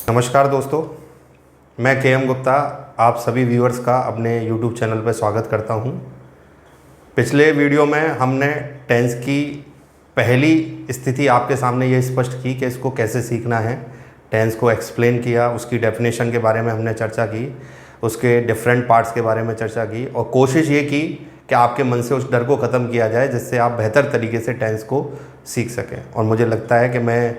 नमस्कार दोस्तों, मैं के.एम. गुप्ता आप सभी व्यूअर्स का अपने YouTube चैनल पर स्वागत करता हूं। पिछले वीडियो में हमने टेंस की पहली स्थिति आपके सामने ये स्पष्ट की कि इसको कैसे सीखना है। टेंस को एक्सप्लेन किया, उसकी डेफिनेशन के बारे में हमने चर्चा की, उसके डिफरेंट पार्ट्स के बारे में चर्चा की और कोशिश ये की कि आपके मन से उस डर को ख़त्म किया जाए जिससे आप बेहतर तरीके से टेंस को सीख सकें। और मुझे लगता है कि मैं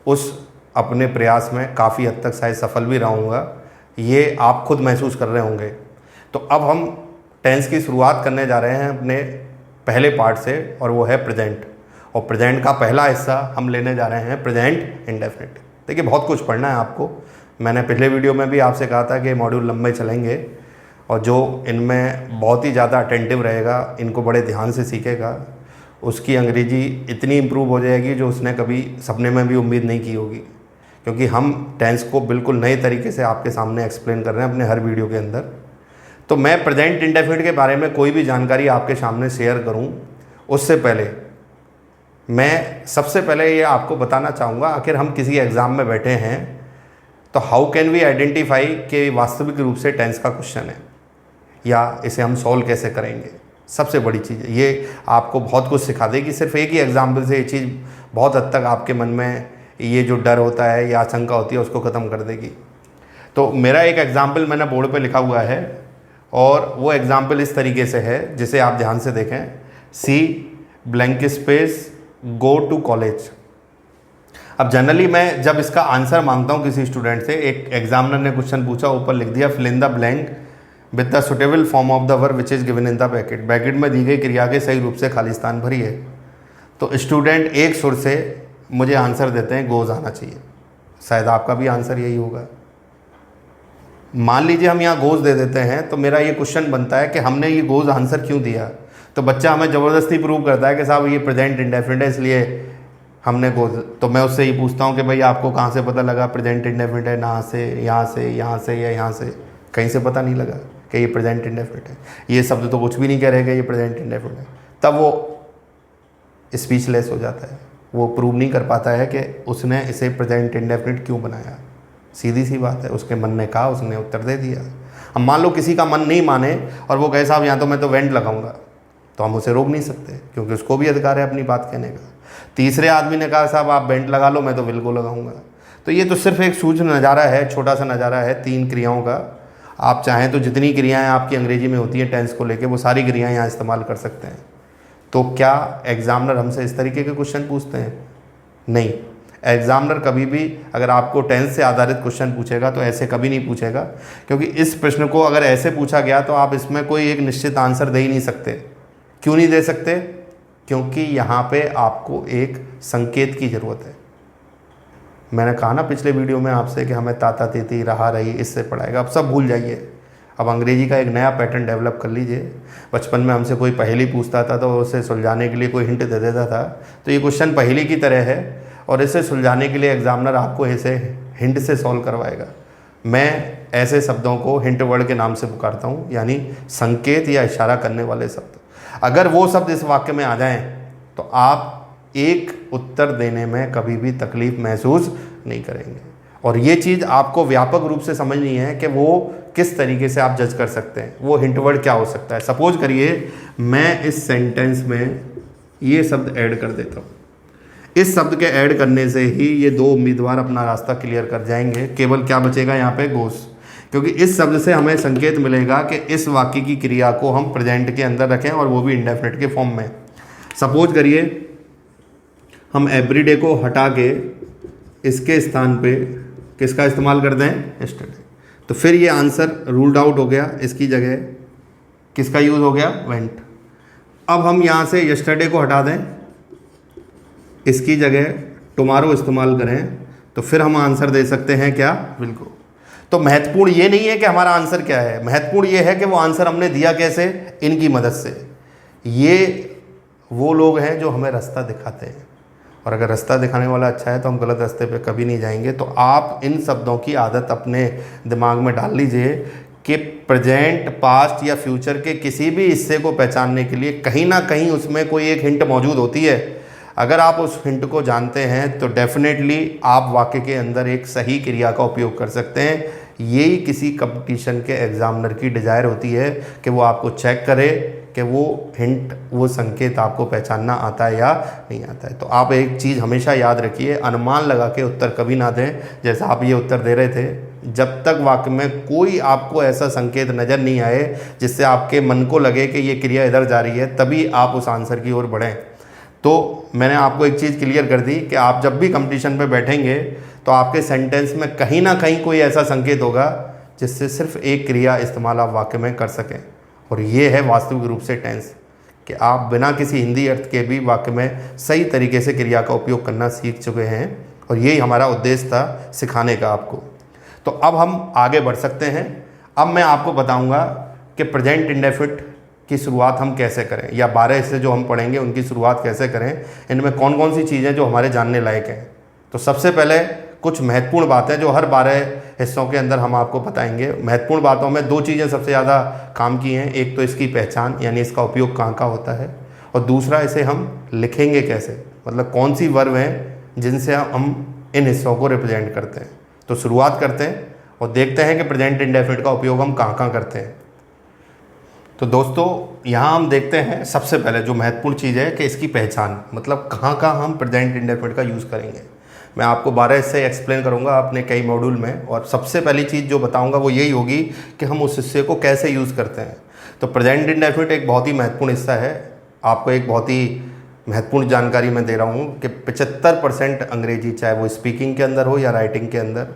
उस अपने प्रयास में काफ़ी हद तक शायद सफल भी रहूँगा, ये आप खुद महसूस कर रहे होंगे। तो अब हम टेंस की शुरुआत करने जा रहे हैं अपने पहले पार्ट से, और वो है प्रेजेंट। और प्रेजेंट का पहला हिस्सा हम लेने जा रहे हैं प्रेजेंट इंडेफिनिट। देखिए, बहुत कुछ पढ़ना है आपको। मैंने पिछले वीडियो में भी आपसे कहा था कि मॉड्यूल लंबे चलेंगे और जो इनमें बहुत ही ज़्यादा अटेंटिव रहेगा, इनको बड़े ध्यान से सीखेगा, उसकी अंग्रेजी इतनी इम्प्रूव हो जाएगी जो उसने कभी सपने में भी उम्मीद नहीं की होगी। क्योंकि हम टेंस को बिल्कुल नए तरीके से आपके सामने एक्सप्लेन कर रहे हैं अपने हर वीडियो के अंदर। तो मैं प्रेजेंट इंडेफिनिट के बारे में कोई भी जानकारी आपके सामने शेयर करूं, उससे पहले मैं सबसे पहले ये आपको बताना चाहूँगा, आखिर हम किसी एग्ज़ाम में बैठे हैं तो हाउ कैन वी आइडेंटिफाई कि वास्तविक रूप से टेंस का क्वेश्चन है या इसे हम सॉल्व कैसे करेंगे। सबसे बड़ी चीज़ है, ये आपको बहुत कुछ सिखा देगी। सिर्फ एक ही एग्जाम्पल से ये चीज़ बहुत हद तक आपके मन में ये जो डर होता है या आशंका होती है उसको ख़त्म कर देगी। तो मेरा एक एग्जाम्पल मैंने बोर्ड पे लिखा हुआ है और वो एग्जाम्पल इस तरीके से है, जिसे आप ध्यान से देखें। C blank space go to college. अब जनरली मैं जब इसका आंसर मांगता हूँ किसी स्टूडेंट से, एक एग्जामिनर ने क्वेश्चन पूछा, ऊपर लिख दिया fill in the blank with the suitable form of the verb which is given in the bracket. Bracket में दी गई क्रिया के सही रूप से खाली स्थान भरी है। तो स्टूडेंट एक सुर से मुझे आंसर देते हैं गोज़ आना चाहिए। शायद आपका भी आंसर यही होगा। मान लीजिए हम यहाँ गोज़ दे देते हैं, तो मेरा ये क्वेश्चन बनता है कि हमने ये गोज़ आंसर क्यों दिया। तो बच्चा हमें ज़बरदस्ती प्रूव करता है कि साहब ये प्रेजेंट इंडेफिनिट है इसलिए हमने गोज़। तो मैं उससे ये पूछता हूँ कि भाई आपको कहाँ से पता लगा प्रेजेंट इंडेफिनिट है, यहाँ से, यहाँ से, यहाँ से या यहाँ से? कहीं से पता नहीं लगा कि ये प्रेजेंट इंडेफिनिट है। ये शब्द तो कुछ भी नहीं कह रहे कि ये प्रेजेंट इंडेफिनिट है। तब वो स्पीचलेस हो जाता है, वो प्रूव नहीं कर पाता है कि उसने इसे प्रेजेंट इंडेफिनिट क्यों बनाया। सीधी सी बात है, उसके मन ने कहा, उसने उत्तर दे दिया। अब मान लो किसी का मन नहीं माने और वो कहे साहब यहाँ तो मैं तो वेंट लगाऊंगा, तो हम उसे रोक नहीं सकते क्योंकि उसको भी अधिकार है अपनी बात कहने का। तीसरे आदमी ने कहा साहब आप वेंट लगा लो, मैं तो विल को लगाऊंगा। तो ये तो सिर्फ एक सूझ नज़ारा है, छोटा सा नज़ारा है 3 क्रियाओं का। आप चाहें तो जितनी क्रियाएँ आपकी अंग्रेजी में होती हैं टेंस को लेकर, वो सारी क्रियाएँ यहाँ इस्तेमाल कर सकते हैं। तो क्या एग्जामिनर हमसे इस तरीके के क्वेश्चन पूछते हैं? नहीं। एग्जामिनर कभी भी अगर आपको टेंस से आधारित क्वेश्चन पूछेगा तो ऐसे कभी नहीं पूछेगा, क्योंकि इस प्रश्न को अगर ऐसे पूछा गया तो आप इसमें कोई एक निश्चित आंसर दे ही नहीं सकते। क्यों नहीं दे सकते? क्योंकि यहाँ पे आपको एक संकेत की ज़रूरत है। मैंने कहा ना पिछले वीडियो में आपसे कि हमें ताता तीती रहा रही इससे पढ़ाएगा। अब सब भूल जाइए, अब अंग्रेजी का एक नया पैटर्न डेवलप कर लीजिए। बचपन में हमसे कोई पहेली पूछता था तो उसे सुलझाने के लिए कोई हिंट दे देता था। तो ये क्वेश्चन पहेली की तरह है और इसे सुलझाने के लिए एग्जामिनर आपको ऐसे हिंट से सॉल्व करवाएगा। मैं ऐसे शब्दों को हिंट वर्ड के नाम से पुकारता हूँ, यानी संकेत या इशारा करने वाले शब्द। अगर वो शब्द इस वाक्य में आ जाएँ तो आप एक उत्तर देने में कभी भी तकलीफ महसूस नहीं करेंगे। और ये चीज़ आपको व्यापक रूप से समझनी है कि वो किस तरीके से आप जज कर सकते हैं, वो हिंट वर्ड क्या हो सकता है। सपोज करिए मैं इस सेंटेंस में ये शब्द ऐड कर देता हूँ। इस शब्द के ऐड करने से ही ये 2 उम्मीदवार अपना रास्ता क्लियर कर जाएंगे। केवल क्या बचेगा यहाँ पे? गोस। क्योंकि इस शब्द से हमें संकेत मिलेगा कि इस वाक्य की क्रिया को हम प्रेजेंट के अंदर रखें और वो भी इंडेफिनिट के फॉर्म में। सपोज करिए हम एवरीडे को हटा के इसके स्थान पे किसका इस्तेमाल कर दें? यस्टरडे। तो फिर ये आंसर रूल्ड आउट हो गया। इसकी जगह किसका यूज़ हो गया? वेंट। अब हम यहाँ से यस्टरडे को हटा दें, इसकी जगह टुमारो इस्तेमाल करें, तो फिर हम आंसर दे सकते हैं क्या? विल को। तो महत्वपूर्ण ये नहीं है कि हमारा आंसर क्या है, महत्वपूर्ण ये है कि वो आंसर हमने दिया कैसे? इनकी मदद से। ये वो लोग हैं जो हमें रास्ता दिखाते हैं, और अगर रास्ता दिखाने वाला अच्छा है तो हम गलत रास्ते पे कभी नहीं जाएंगे। तो आप इन शब्दों की आदत अपने दिमाग में डाल लीजिए कि प्रेजेंट, पास्ट या फ्यूचर के किसी भी हिस्से को पहचानने के लिए कहीं ना कहीं उसमें कोई एक हिंट मौजूद होती है। अगर आप उस हिंट को जानते हैं तो डेफिनेटली आप वाक्य के अंदर एक सही क्रिया का उपयोग कर सकते हैं। यही किसी कंपटीशन के एग्जामिनर की डिज़ायर होती है कि वो आपको चेक करे कि वो हिंट, वो संकेत आपको पहचानना आता है या नहीं आता है। तो आप एक चीज़ हमेशा याद रखिए, अनुमान लगा के उत्तर कभी ना दें। जैसा आप ये उत्तर दे रहे थे, जब तक वाक्य में कोई आपको ऐसा संकेत नज़र नहीं आए जिससे आपके मन को लगे कि ये क्रिया इधर जा रही है, तभी आप उस आंसर की ओर बढ़ें। तो मैंने आपको एक चीज़ क्लियर कर दी कि आप जब भी कंपटीशन पे बैठेंगे तो आपके सेंटेंस में कहीं ना कहीं कोई ऐसा संकेत होगा जिससे सिर्फ एक क्रिया इस्तेमाल आप वाक्य में कर सकें। और ये है वास्तविक रूप से टेंस, कि आप बिना किसी हिंदी अर्थ के भी वाक्य में सही तरीके से क्रिया का उपयोग करना सीख चुके हैं। और यही हमारा उद्देश्य था सिखाने का आपको। तो अब हम आगे बढ़ सकते हैं। अब मैं आपको बताऊंगा कि प्रेजेंट इंडेफिनिट की शुरुआत हम कैसे करें, या 12 हिस्से जो हम पढ़ेंगे उनकी शुरुआत कैसे करें, इनमें कौन कौन सी चीज़ें जो हमारे जानने लायक हैं। तो सबसे पहले कुछ महत्वपूर्ण बातें जो हर 12 हिस्सों के अंदर हम आपको बताएंगे। महत्वपूर्ण बातों में 2 चीज़ें सबसे ज़्यादा काम की हैं। एक तो इसकी पहचान, यानी इसका उपयोग कहाँ कहाँ होता है, और दूसरा इसे हम लिखेंगे कैसे, मतलब कौन सी वर्ब हैं जिनसे हम इन हिस्सों को रिप्रेजेंट करते हैं। तो शुरुआत करते हैं और देखते हैं कि प्रेजेंट इंडेफिनिट का उपयोग हम कहाँ कहाँ करते हैं। तो दोस्तों, यहाँ हम देखते हैं सबसे पहले जो महत्वपूर्ण चीज़ है कि इसकी पहचान, मतलब कहाँ कहाँ हम प्रेजेंट इंडेफिनिट का यूज़ करेंगे। मैं आपको 12 हिस्से एक्सप्लेन करूँगा अपने कई मॉड्यूल में, और सबसे पहली चीज़ जो बताऊँगा वो यही होगी कि हम उस हिस्से को कैसे यूज़ करते हैं। तो प्रेजेंट इंडेफिनिट एक बहुत ही महत्वपूर्ण हिस्सा है। आपको एक बहुत ही महत्वपूर्ण जानकारी मैं दे रहा हूँ कि 75% अंग्रेजी, चाहे वो स्पीकिंग के अंदर हो या राइटिंग के अंदर,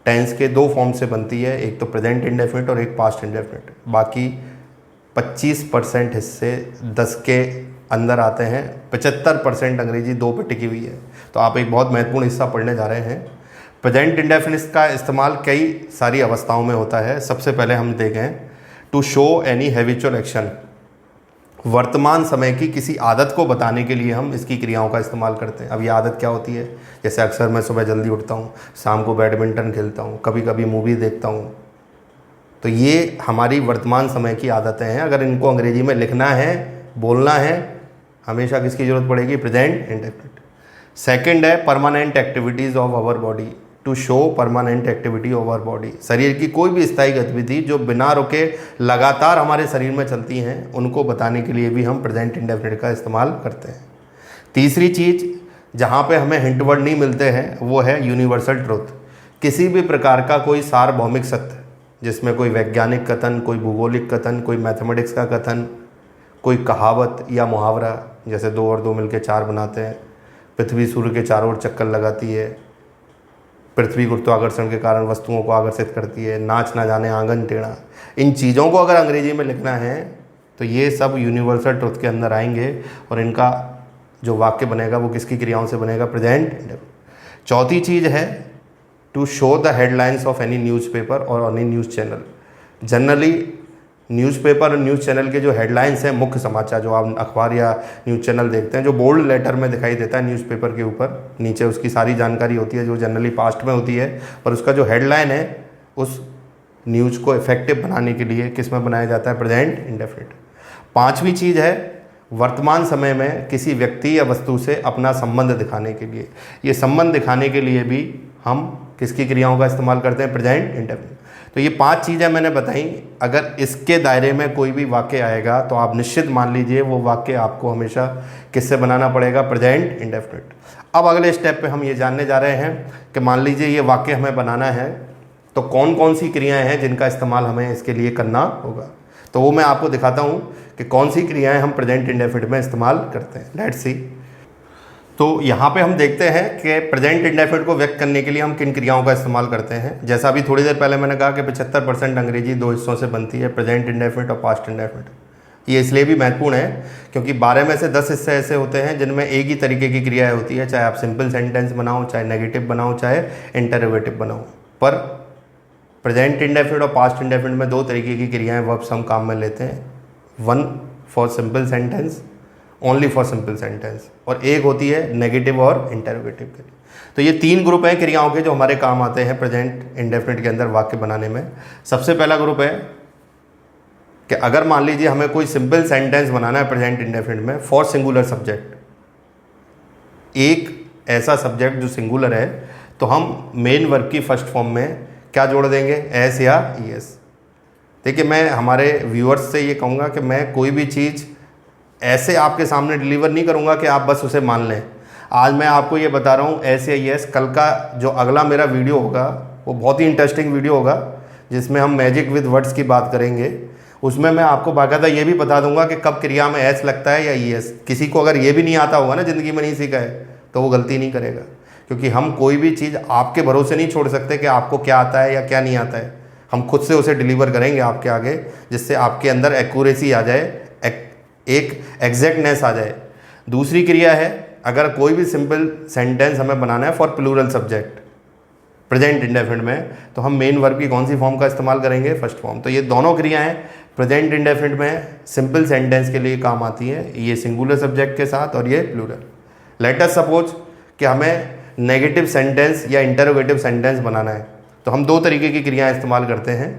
टेंस के 2 फॉर्म से बनती है, एक तो प्रेजेंट इंडेफिनिट और एक पास्ट इंडेफिनिट। बाकी 25% हिस्से 10 के अंदर आते हैं। 75% अंग्रेजी 2 पे टिकी हुई है। तो आप एक बहुत महत्वपूर्ण हिस्सा पढ़ने जा रहे हैं। प्रेजेंट इंडेफिनिट का इस्तेमाल कई सारी अवस्थाओं में होता है। सबसे पहले हम देखें, to show any habitual action, वर्तमान समय की किसी आदत को बताने के लिए हम इसकी क्रियाओं का इस्तेमाल करते हैं। अब ये आदत क्या होती है, जैसे अक्सर मैं सुबह जल्दी उठता हूँ, शाम को बैडमिंटन खेलता हूँ, कभी कभी मूवी देखता हूँ। तो ये हमारी वर्तमान समय की आदतें हैं। अगर इनको अंग्रेजी में लिखना है, बोलना है, हमेशा किसकी ज़रूरत पड़ेगी, प्रेजेंट इंडेफिनिट। सेकंड है permanent activities of our body, to show permanent activity of our body. शरीर की कोई भी स्थायी गतिविधि जो बिना रुके लगातार हमारे शरीर में चलती हैं, उनको बताने के लिए भी हम प्रेजेंट इंडेफिनिट का इस्तेमाल करते हैं। तीसरी चीज़ जहाँ पे हमें हिंट वर्ड नहीं मिलते हैं वो है यूनिवर्सल ट्रुथ। किसी भी प्रकार का कोई सार्वभौमिक सत्य, जिसमें कोई वैज्ञानिक कथन, कोई भूगोलिक कथन, कोई मैथमेटिक्स का कथन, कोई कहावत या मुहावरा, जैसे 2 और 2 मिलकर 4 बनाते हैं, पृथ्वी सूर्य के चारों ओर चक्कर लगाती है, पृथ्वी गुरुत्वाकर्षण के कारण वस्तुओं को आकर्षित करती है, नाच ना जाने आंगन टेढ़ा। इन चीज़ों को अगर अंग्रेजी में लिखना है तो ये सब यूनिवर्सल ट्रुथ के अंदर आएंगे, और इनका जो वाक्य बनेगा वो किसकी क्रियाओं से बनेगा, प्रेजेंट इंडेफिनिट। चौथी चीज़ है to show the headlines of any newspaper और any news channel. Generally newspaper और न्यूज़ चैनल के जो हेडलाइंस हैं, मुख्य समाचार जो आप अखबार या न्यूज़ चैनल देखते हैं, जो बोल्ड लेटर में दिखाई देता है न्यूज़पेपर के ऊपर, नीचे उसकी सारी जानकारी होती है जो जनरली पास्ट में होती है, और उसका जो हेडलाइन है उस न्यूज़ को इफेक्टिव बनाने के लिए किस में बनाया जाता है, प्रेजेंट इंडेफिनिट। पाँचवीं चीज़ है वर्तमान समय में किसी व्यक्ति या वस्तु से अपना संबंध दिखाने के लिए। ये संबंध दिखाने के लिए भी हम किसकी क्रियाओं का इस्तेमाल करते हैं, प्रेजेंट इंडेफिनिट। तो ये 5 चीज़ें मैंने बताई। अगर इसके दायरे में कोई भी वाक्य आएगा तो आप निश्चित मान लीजिए वो वाक्य आपको हमेशा किससे बनाना पड़ेगा, प्रेजेंट इंडेफिनिट। अब अगले स्टेप पे हम ये जानने जा रहे हैं कि मान लीजिए ये वाक्य हमें बनाना है तो कौन कौन सी क्रियाएं हैं जिनका इस्तेमाल हमें इसके लिए करना होगा। तो वो मैं आपको दिखाता हूँ कि कौन सी क्रियाएं हम प्रेजेंट इंडेफिनिट में इस्तेमाल करते हैं। Let's see. तो यहाँ पे हम देखते हैं कि प्रेजेंट इंडेफिनिट को व्यक्त करने के लिए हम किन क्रियाओं का इस्तेमाल करते हैं। जैसा अभी थोड़ी देर पहले मैंने कहा कि 75% अंग्रेजी 2 हिस्सों से बनती है, प्रेजेंट इंडेफिनिट और पास्ट इंडेफिनिट। ये इसलिए भी महत्वपूर्ण है क्योंकि 12 में से 10 हिस्से ऐसे होते हैं जिनमें एक ही तरीके की क्रियाएं होती है, चाहे आप सिंपल सेंटेंस बनाओ, चाहे नेगेटिव बनाओ, चाहे इंटरोगेटिव बनाओ। पर प्रेजेंट इंडेफिनिट और पास्ट इंडेफिनिट में 2 तरीके की क्रियाएं, वर्ब्स हम काम में लेते हैं। 1 for simple sentence, only for simple sentence, और एक होती है नेगेटिव और इंटरोगेटिव के लिए। तो ये 3 ग्रुप हैं क्रियाओं के जो हमारे काम आते हैं प्रेजेंट इंडेफिनिट के अंदर वाक्य बनाने में। सबसे पहला ग्रुप है कि अगर मान लीजिए हमें कोई सिंपल सेंटेंस बनाना है प्रेजेंट इंडेफिनिट में फॉर सिंगुलर सब्जेक्ट, एक ऐसा सब्जेक्ट जो सिंगुलर है, तो हम मेन वर्ब की फर्स्ट फॉर्म में क्या जोड़ देंगे, एस या ईएस। देखिए, मैं हमारे व्यूअर्स से ये कहूँगा कि मैं कोई भी चीज़ ऐसे आपके सामने डिलीवर नहीं करूँगा कि आप बस उसे मान लें। आज मैं आपको ये बता रहा हूँ एस या ईएस। कल का जो अगला मेरा वीडियो होगा वो बहुत ही इंटरेस्टिंग वीडियो होगा, जिसमें हम मैजिक विद वर्ड्स की बात करेंगे। उसमें मैं आपको बाकायदा ये भी बता दूंगा कि कब क्रिया में एस लगता है या ईएस। किसी को अगर ये भी नहीं आता होगा ना, ज़िंदगी में नहीं सीखा है, तो वो गलती नहीं करेगा, क्योंकि हम कोई भी चीज़ आपके भरोसे नहीं छोड़ सकते कि आपको क्या आता है या क्या नहीं आता है। हम खुद से उसे डिलीवर करेंगे आपके आगे, जिससे आपके अंदर एक्यूरेसी आ जाए, एक एग्जैक्टनेस आ जाए। दूसरी क्रिया है, अगर कोई भी सिंपल सेंटेंस हमें बनाना है for plural subject present indefinite में, तो हम मेन वर्ब की कौन सी फॉर्म का इस्तेमाल करेंगे, फर्स्ट फॉर्म। तो ये दोनों क्रियाएं प्रेजेंट इंडेफिनिट में सिंपल सेंटेंस के लिए काम आती है, ये सिंगुलर सब्जेक्ट के साथ और ये प्लूरल। लेट अस सपोज कि हमें नेगेटिव सेंटेंस या इंटरोगेटिव सेंटेंस बनाना है, तो हम दो तरीके की क्रियाएं इस्तेमाल करते हैं।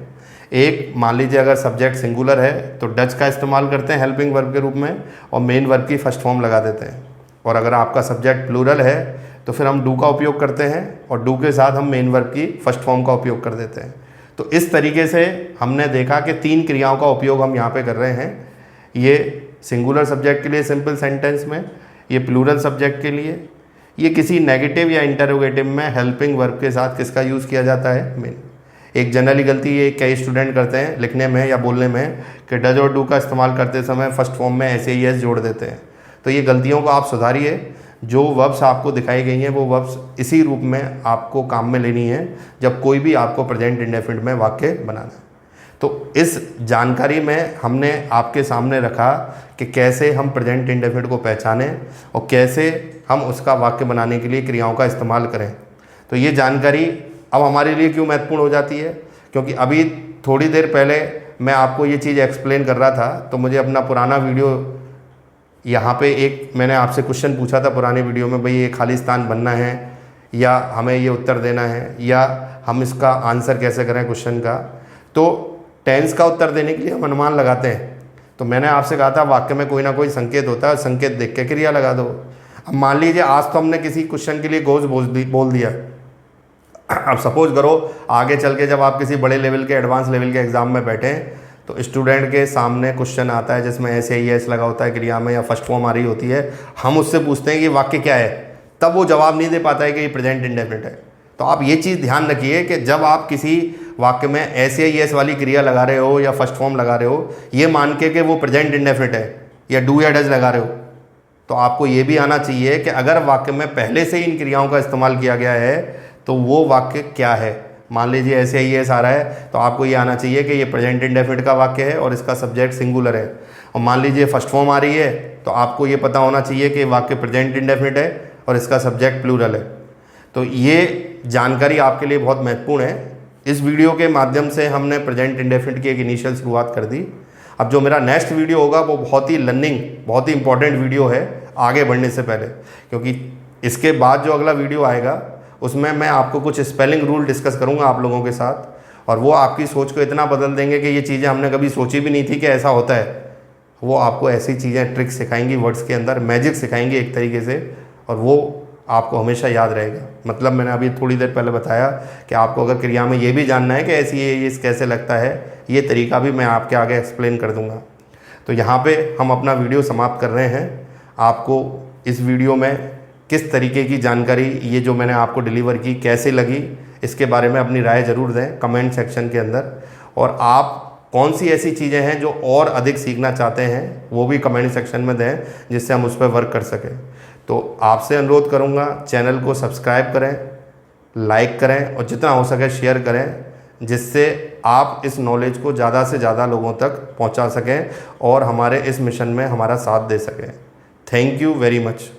एक, मान लीजिए अगर सब्जेक्ट सिंगुलर है तो डच का इस्तेमाल करते हैं हेल्पिंग वर्ब के रूप में और मेन वर्ब की फर्स्ट फॉर्म लगा देते हैं। और अगर आपका सब्जेक्ट प्लूरल है तो फिर हम डू का उपयोग करते हैं और डू के साथ हम मेन वर्ब की फर्स्ट फॉर्म का उपयोग कर देते हैं। तो इस तरीके से हमने देखा कि तीन क्रियाओं का उपयोग हम यहाँ पे कर रहे हैं। ये सिंगुलर सब्जेक्ट के लिए सिंपल सेंटेंस में, ये प्लूरल सब्जेक्ट के लिए, ये किसी नेगेटिव या इंटरोगेटिव में हेल्पिंग वर्ब के साथ किसका यूज़ किया जाता है, मेन। एक जनरली गलती ये कई स्टूडेंट करते हैं लिखने में या बोलने में कि डज और डू का इस्तेमाल करते समय फर्स्ट फॉर्म में एस या ईएस जोड़ देते हैं। तो ये गलतियों को आप सुधारिए। जो वर्ब्स आपको दिखाई गई हैं वो वर्ब्स इसी रूप में आपको काम में लेनी है जब कोई भी आपको प्रेजेंट इंडेफिनिट में वाक्य बनाना है। तो इस जानकारी में हमने आपके सामने रखा कि कैसे हम प्रेजेंट इंडेफिनिट को पहचानें और कैसे हम उसका वाक्य बनाने के लिए क्रियाओं का इस्तेमाल करें। तो ये जानकारी अब हमारे लिए क्यों महत्वपूर्ण हो जाती है, क्योंकि अभी थोड़ी देर पहले मैं आपको ये चीज़ एक्सप्लेन कर रहा था, तो मुझे अपना पुराना वीडियो यहाँ पे एक मैंने आपसे क्वेश्चन पूछा था पुराने वीडियो में, भाई ये खालिस्तान बनना है या हमें ये उत्तर देना है या हम इसका आंसर कैसे करें क्वेश्चन का। तो टेंस का उत्तर देने के लिए हम अनुमान लगाते हैं। तो मैंने आपसे कहा था वाक्य में कोई ना कोई संकेत होता है, संकेत देख के क्रिया लगा दो। अब मान लीजिए आज तो हमने किसी क्वेश्चन के लिए गोज बोल दिया। अब सपोज करो आगे चल के जब आप किसी बड़े लेवल के एडवांस लेवल के एग्जाम में बैठे तो स्टूडेंट के सामने क्वेश्चन आता है जिसमें एस या ईएस लगा होता है क्रिया में या फर्स्ट फॉर्म आ रही होती है। हम उससे पूछते हैं कि वाक्य क्या है, तब वो जवाब नहीं दे पाता है कि ये प्रेजेंट इंडेफिनिट है। तो आप ये चीज़ ध्यान रखिए कि जब आप किसी वाक्य में एस या ईएस वाली क्रिया लगा रहे हो या फर्स्ट फॉर्म लगा रहे हो, ये मान के कि वो प्रेजेंट इंडेफिनिट है या डू या डज लगा रहे हो, तो आपको ये भी आना चाहिए कि अगर वाक्य में पहले से ही इन क्रियाओं का इस्तेमाल किया गया है तो वो वाक्य क्या है। मान लीजिए ऐसे ही एस आ रहा है तो आपको ये आना चाहिए कि ये प्रेजेंट इंडेफिनिट का वाक्य है और इसका सब्जेक्ट सिंगुलर है। और मान लीजिए फर्स्ट फॉर्म आ रही है तो आपको ये पता होना चाहिए कि वाक्य प्रेजेंट इंडेफिनिट है और इसका सब्जेक्ट प्लूरल है। तो ये जानकारी आपके लिए बहुत महत्वपूर्ण है। इस वीडियो के माध्यम से हमने प्रेजेंट इंडेफिनिट की एक इनिशियल शुरुआत कर दी। अब जो मेरा नेक्स्ट वीडियो होगा वो बहुत ही इंपॉर्टेंट वीडियो है आगे बढ़ने से पहले, क्योंकि इसके बाद जो अगला वीडियो आएगा उसमें मैं आपको कुछ स्पेलिंग रूल डिस्कस करूंगा आप लोगों के साथ, और वो आपकी सोच को इतना बदल देंगे कि ये चीज़ें हमने कभी सोची भी नहीं थी कि ऐसा होता है। वो आपको ऐसी चीज़ें ट्रिक्स सिखाएंगी, वर्ड्स के अंदर मैजिक सिखाएंगी एक तरीके से, और वो आपको हमेशा याद रहेगा। मतलब मैंने अभी थोड़ी देर पहले बताया कि आपको अगर क्रिया में ये भी जानना है कि ऐसी ये कैसे लगता है, ये तरीका भी मैं आपके आगे एक्सप्लेन कर दूँगा। तो यहाँ पर हम अपना वीडियो समाप्त कर रहे हैं। आपको इस वीडियो में किस तरीके की जानकारी ये जो मैंने आपको डिलीवर की कैसे लगी, इसके बारे में अपनी राय ज़रूर दें कमेंट सेक्शन के अंदर। और आप कौन सी ऐसी चीज़ें हैं जो और अधिक सीखना चाहते हैं वो भी कमेंट सेक्शन में दें, जिससे हम उस पर वर्क कर सकें। तो आपसे अनुरोध करूँगा चैनल को सब्सक्राइब करें, लाइक करें और जितना हो सके शेयर करें, जिससे आप इस नॉलेज को ज़्यादा से ज़्यादा लोगों तक पहुँचा सकें और हमारे इस मिशन में हमारा साथ दे सकें। Thank you very much.